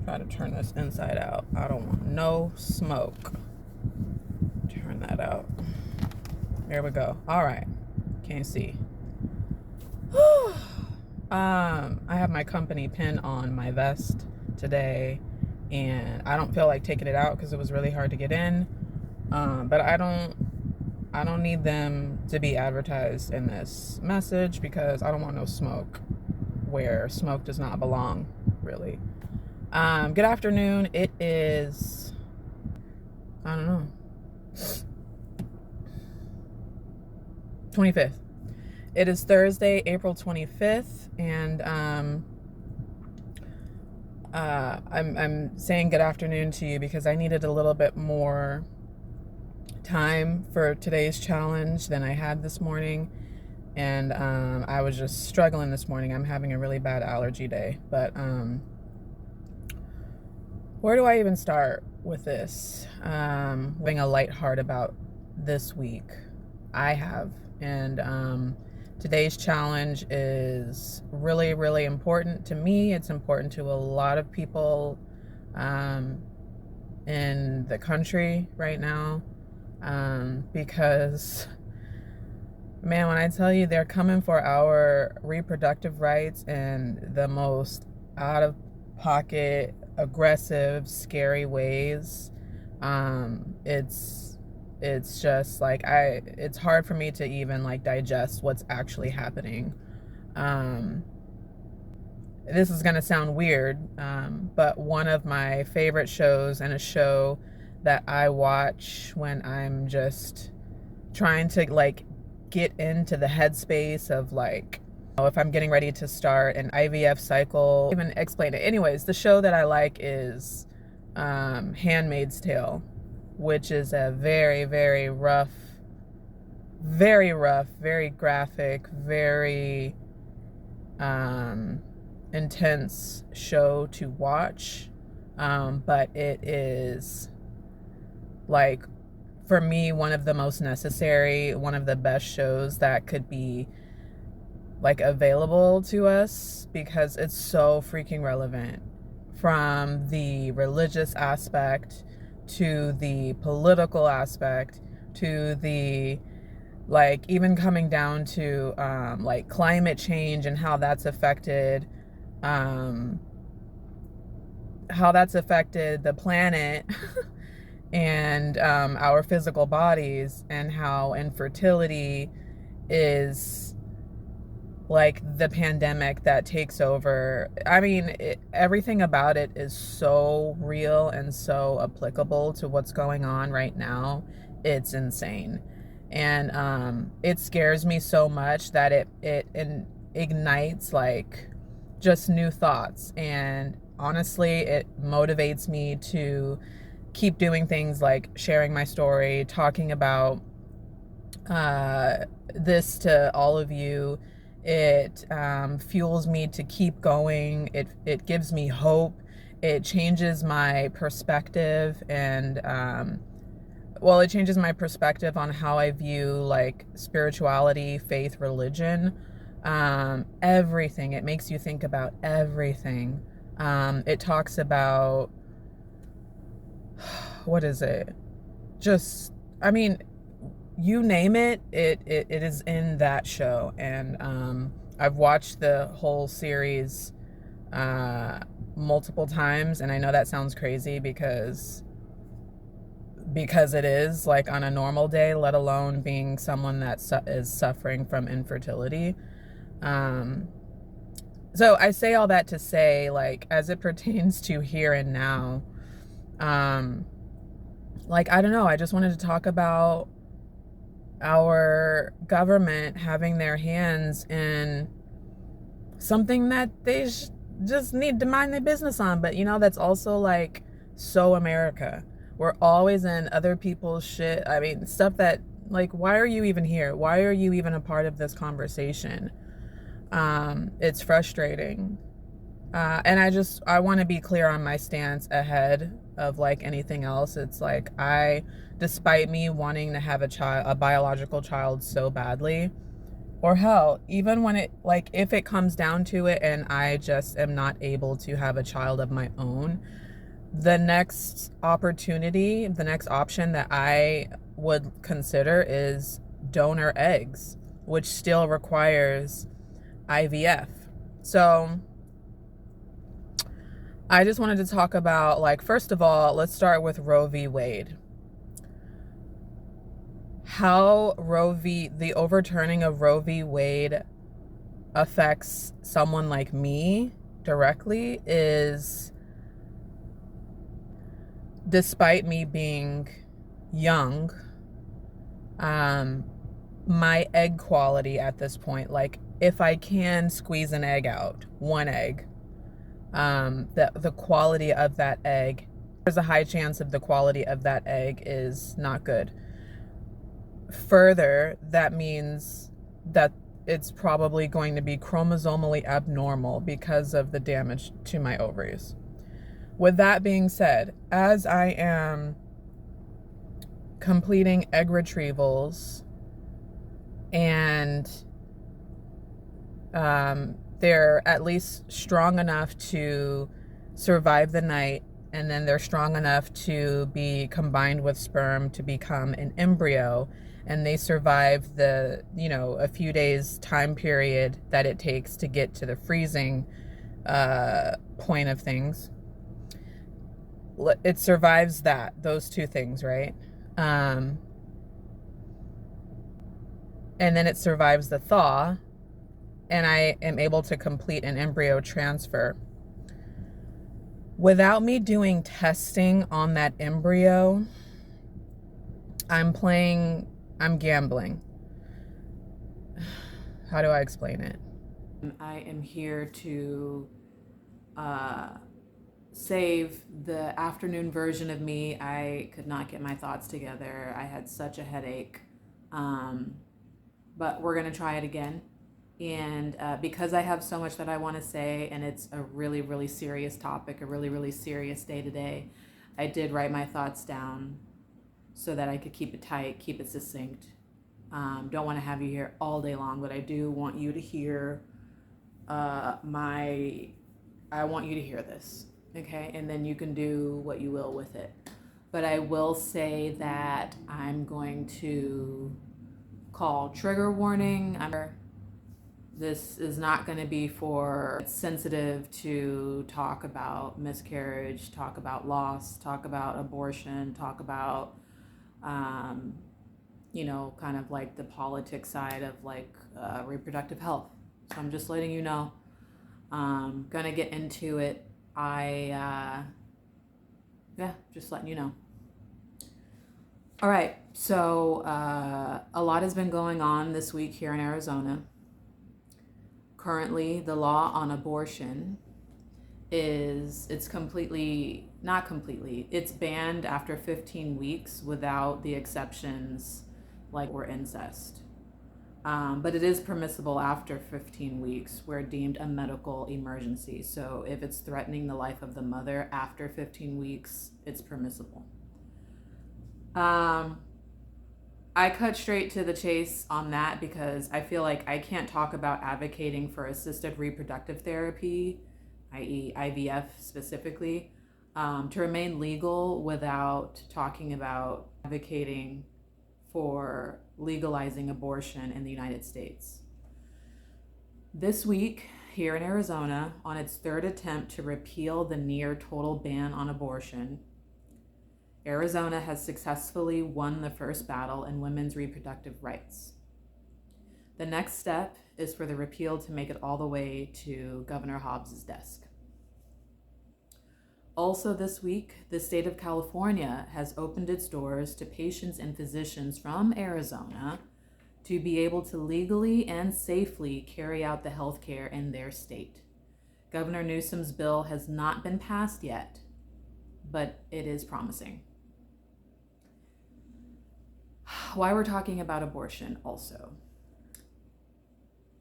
Gotta turn this inside out. I don't want no smoke. Turn that out. There we go. All right. Can't see. I have my company pin on my vest today, and I don't feel like taking it out because it was really hard to get in. But I don't need them to be advertised in this message because I don't want no smoke where smoke does not belong, really. Good afternoon. It is, I don't know, 25th. It is Thursday, April 25th, and I'm saying good afternoon to you because I needed a little bit more time for today's challenge than I had this morning, and I was just struggling this morning. I'm having a really bad allergy day, but where do I even start with this? Having a light heart about this week. I have, and today's challenge is really, really important to me. It's important to a lot of people in the country right now, because, man, when I tell you they're coming for our reproductive rights in the most out-of-pocket, aggressive, scary ways, it's just like it's hard for me to even like digest what's actually happening. This is gonna sound weird, but one of my favorite shows, and a show that I watch when I'm just trying to like get into the headspace of like, if I'm getting ready to start an IVF cycle, even explain it. Anyways, the show that I like is Handmaid's Tale, which is a very, very rough, very graphic, very intense show to watch. But it is, like, for me, one of the most necessary, one of the best shows that could be like available to us, because it's so freaking relevant, from the religious aspect to the political aspect to the, like, even coming down to like climate change and how that's affected the planet and our physical bodies, and how infertility is like the pandemic that takes over. I mean, everything about it is so real and so applicable to what's going on right now. It's insane. And it scares me so much that it ignites like just new thoughts. And honestly, it motivates me to keep doing things like sharing my story, talking about this to all of you. It fuels me to keep going. It gives me hope. It changes my perspective, and it changes my perspective on how I view like spirituality, faith, religion, everything. It makes you think about everything. It talks about, what is it? Just, I mean, you name it, it is in that show. And I've watched the whole series multiple times, and I know that sounds crazy because it is, like, on a normal day, let alone being someone that is suffering from infertility. So I say all that to say, like, as it pertains to here and now, like, I don't know, I just wanted to talk about our government having their hands in something that they just need to mind their business on. But, you know, that's also like so America. We're always in other people's shit. I mean, stuff that, like, why are you even here? Why are you even a part of this conversation? It's frustrating. And I want to be clear on my stance ahead of like anything else. It's like, despite me wanting to have a biological child so badly, Or hell, even when it, like, if it comes down to it and I just am not able to have a child of my own, the next opportunity, the next option that I would consider is donor eggs, which still requires IVF. So I just wanted to talk about, like, first of all, let's start with Roe v. Wade. How the overturning of Roe v. Wade affects someone like me directly is, despite me being young, my egg quality at this point, like if I can squeeze an egg out, one egg, the quality of that egg, there's a high chance of the quality of that egg is not good. Further, that means that it's probably going to be chromosomally abnormal because of the damage to my ovaries. With that being said, as I am completing egg retrievals and they're at least strong enough to survive the night, and then they're strong enough to be combined with sperm to become an embryo, and they survive the, a few days time period that it takes to get to the freezing point of things. It survives those two things, right? And then it survives the thaw, and I am able to complete an embryo transfer. Without me doing testing on that embryo, I'm gambling. How do I explain it? I am here to save the afternoon version of me. I could not get my thoughts together. I had such a headache. But we're going to try it again. And because I have so much that I want to say, and it's a really, really serious topic, a really, really serious day to day, I did write my thoughts down so that I could keep it tight, keep it succinct. Don't want to have you here all day long, but I do want you to hear I want you to hear this, okay? And then you can do what you will with it. But I will say that I'm going to call trigger warning. This is not going to be for sensitive to talk about miscarriage, talk about loss, talk about abortion, talk about, kind of like the politics side of like reproductive health. So I'm just letting you know. Gonna get into it. Just letting you know. All right, so a lot has been going on this week here in Arizona. Currently, the law on abortion it's banned after 15 weeks without the exceptions like were incest. But it is permissible after 15 weeks where deemed a medical emergency. So if it's threatening the life of the mother after 15 weeks, it's permissible. I cut straight to the chase on that because I feel like I can't talk about advocating for assisted reproductive therapy, i.e. IVF specifically, to remain legal without talking about advocating for legalizing abortion in the United States. This week, here in Arizona, on its third attempt to repeal the near total ban on abortion, Arizona has successfully won the first battle in women's reproductive rights. The next step is for the repeal to make it all the way to Governor Hobbs's desk. Also this week, the state of California has opened its doors to patients and physicians from Arizona to be able to legally and safely carry out the health care in their state. Governor Newsom's bill has not been passed yet, but it is promising. Why we're talking about abortion also.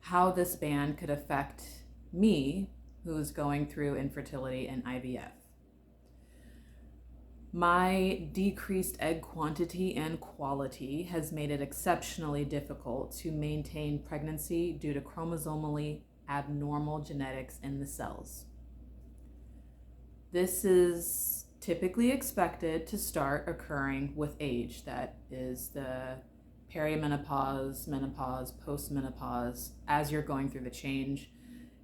How this ban could affect me, who's going through infertility and IVF. My decreased egg quantity and quality has made it exceptionally difficult to maintain pregnancy due to chromosomally abnormal genetics in the cells. This is typically expected to start occurring with age. That is the perimenopause, menopause, postmenopause. As you're going through the change,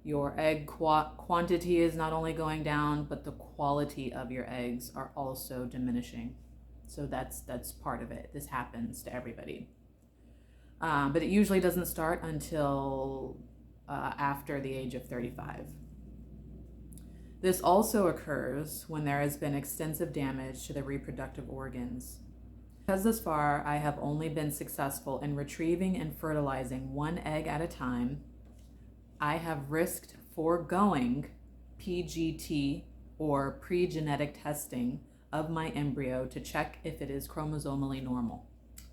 your egg quantity is not only going down, but the quality of your eggs are also diminishing. So that's part of it. This happens to everybody. But it usually doesn't start until after the age of 35. This also occurs when there has been extensive damage to the reproductive organs. Because thus far I have only been successful in retrieving and fertilizing one egg at a time, I have risked foregoing PGT, or pre-genetic testing, of my embryo to check if it is chromosomally normal.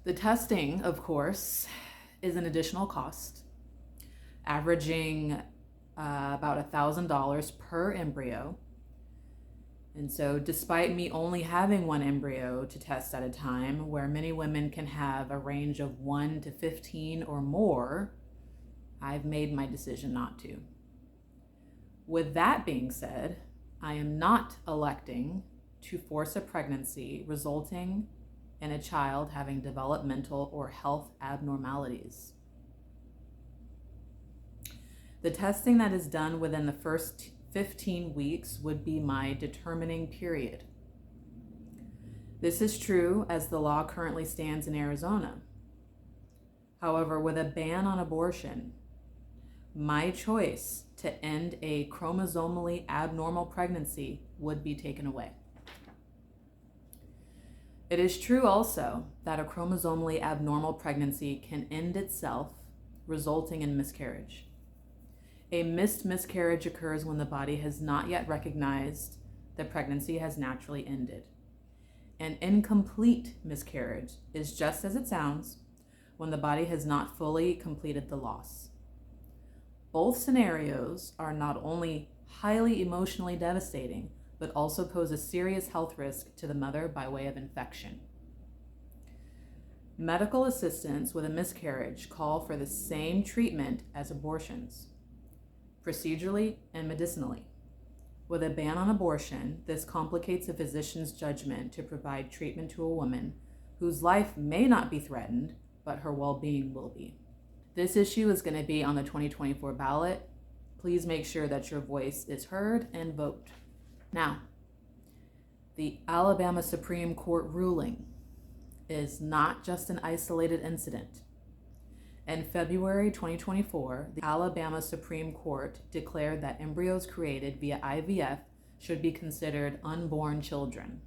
The testing, of course, is an additional cost, averaging about $1,000 per embryo. And so despite me only having one embryo to test at a time, where many women can have a range of 1 to 15 or more, I've made my decision not to. With that being said, I am not electing to force a pregnancy resulting in a child having developmental or health abnormalities. The testing that is done within the first 15 weeks would be my determining period. This is true as the law currently stands in Arizona. However, with a ban on abortion, my choice to end a chromosomally abnormal pregnancy would be taken away. It is true also that a chromosomally abnormal pregnancy can end itself, resulting in miscarriage. A missed miscarriage occurs when the body has not yet recognized the pregnancy has naturally ended. An incomplete miscarriage is just as it sounds, when the body has not fully completed the loss. Both scenarios are not only highly emotionally devastating, but also pose a serious health risk to the mother by way of infection. Medical assistants with a miscarriage call for the same treatment as abortions, procedurally and medicinally. With a ban on abortion, this complicates a physician's judgment to provide treatment to a woman whose life may not be threatened, but her well-being will be. This issue is going to be on the 2024 ballot. Please make sure that your voice is heard and vote. Now, the Alabama Supreme Court ruling is not just an isolated incident. In February 2024, the Alabama Supreme Court declared that embryos created via IVF should be considered unborn children.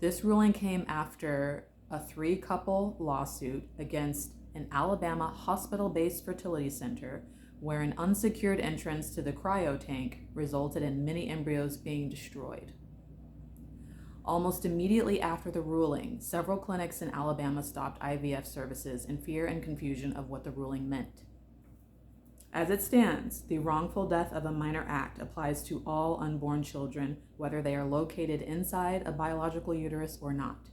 This ruling came after a 3-couple lawsuit against an Alabama hospital-based fertility center where an unsecured entrance to the cryo tank resulted in many embryos being destroyed. Almost immediately after the ruling, several clinics in Alabama stopped IVF services in fear and confusion of what the ruling meant. As it stands, the wrongful death of a minor act applies to all unborn children, whether they are located inside a biological uterus or not.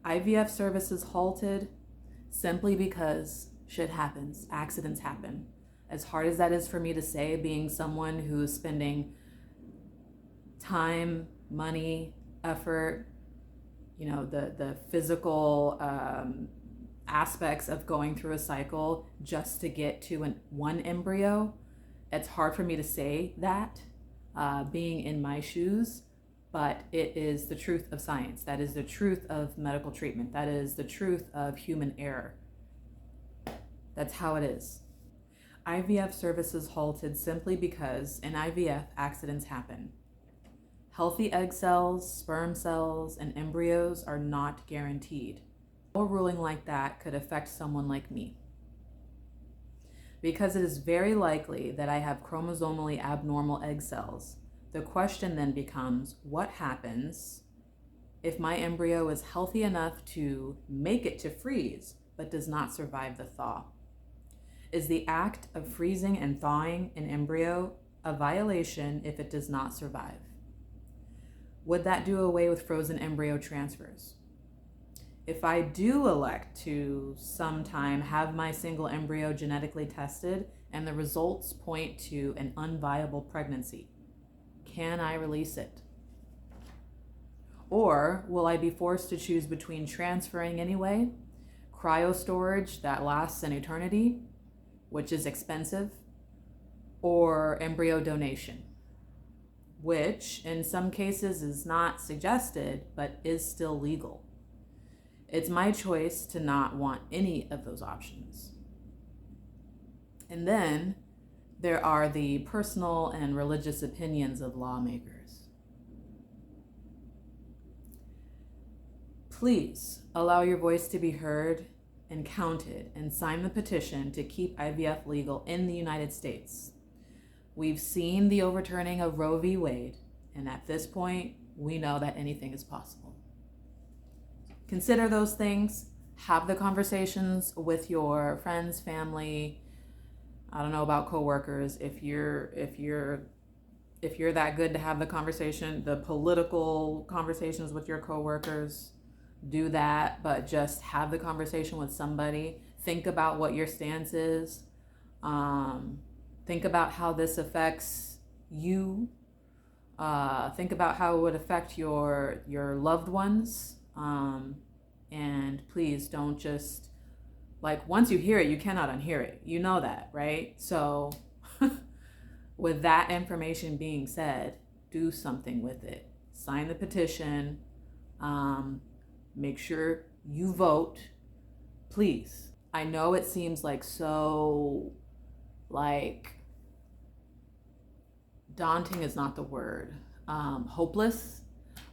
IVF services halted simply because shit happens, accidents happen. As hard as that is for me to say, being someone who is spending time, money, effort, the physical aspects of going through a cycle just to get to one embryo, it's hard for me to say that, being in my shoes, but it is the truth of science. That is the truth of medical treatment. That is the truth of human error. That's how it is. IVF services halted simply because in IVF, accidents happen. Healthy egg cells, sperm cells, and embryos are not guaranteed. A ruling like that could affect someone like me, because it is very likely that I have chromosomally abnormal egg cells. The question then becomes, what happens if my embryo is healthy enough to make it to freeze, but does not survive the thaw? Is the act of freezing and thawing an embryo a violation if it does not survive? Would that do away with frozen embryo transfers? If I do elect to sometime have my single embryo genetically tested and the results point to an unviable pregnancy, can I release it? Or will I be forced to choose between transferring anyway, cryo storage that lasts an eternity, which is expensive, or embryo donation, which in some cases is not suggested but is still legal? It's my choice to not want any of those options. And then there are the personal and religious opinions of lawmakers. Please allow your voice to be heard and counted and sign the petition to keep IVF legal in the United States. We've seen the overturning of Roe v. Wade, and at this point, we know that anything is possible. Consider those things, have the conversations with your friends, family. I don't know about coworkers. If you're that good to have the conversation, the political conversations with your coworkers, do that, but just have the conversation with somebody. Think about what your stance is. Think about how this affects you. Think about how it would affect your loved ones. And please don't just, like, once you hear it, you cannot unhear it. You know that, right? So with that information being said, do something with it. Sign the petition. Make sure you vote, please. I know it seems like so, like, daunting is not the word. Hopeless.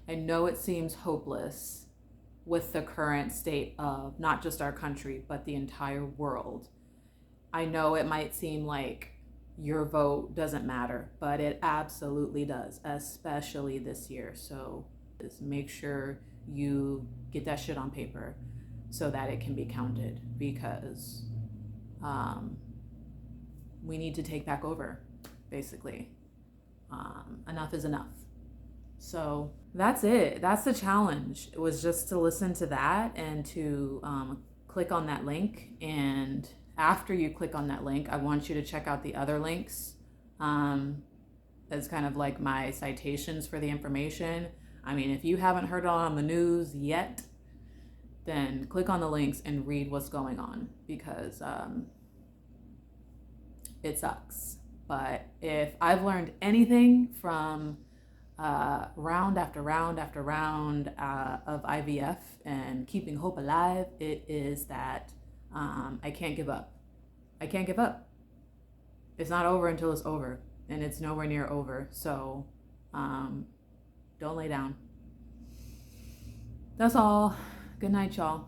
I know it seems hopeless with the current state of not just our country, but the entire world. I know it might seem like your vote doesn't matter, but it absolutely does, especially this year. So just make sure you get that shit on paper so that it can be counted, because we need to take back over, basically. Enough is enough. So that's it. That's the challenge. It was just to listen to that and to click on that link. And after you click on that link, I want you to check out the other links as kind of like my citations for the information. I mean, if you haven't heard it on the news yet, then click on the links and read what's going on, because it sucks. But if I've learned anything from round after round after round of IVF and keeping hope alive, it is that I can't give up. I can't give up. It's not over until it's over, and it's nowhere near over. So don't lay down. That's all. Good night, y'all.